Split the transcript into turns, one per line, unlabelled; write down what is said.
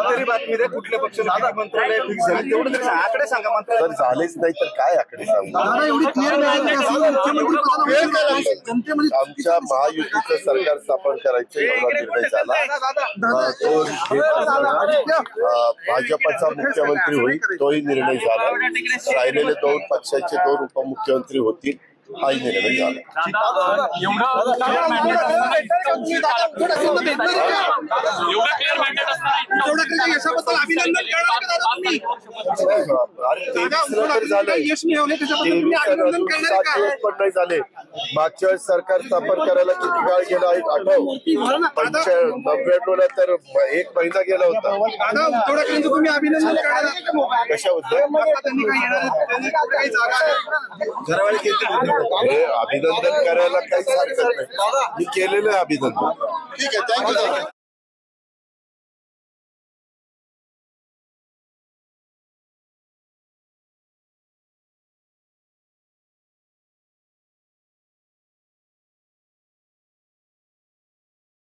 तरी बातमी द्या कुठल्या पक्षाला किती मंत्रालय फिक्स झाले तेवढं तरी आकडे सांगा. मंत्रालय
जर झालेच नाही तर काय आकडे सांगू. आमच्या महायुतीचं सरकार स्थापन करायचं एवढा निर्णय झाला. तो भाजपचा मुख्यमंत्री होईल तोही निर्णय झाला. राहिलेले 2 पक्षाचे 2 उपमुख्यमंत्री होतील हाही निर्णय झाला. पण नाही झाले. मागच्या वेळेस सरकार स्थापन करायला किती काळ गेला आठव. 99 ला तर 1 महिना गेला होता. कशाबद्दल अभिनंदन करायला काहीच हरकत नाही. मी केलेलं आहे अभिनंदन. ठीक आहे, थँक्यू.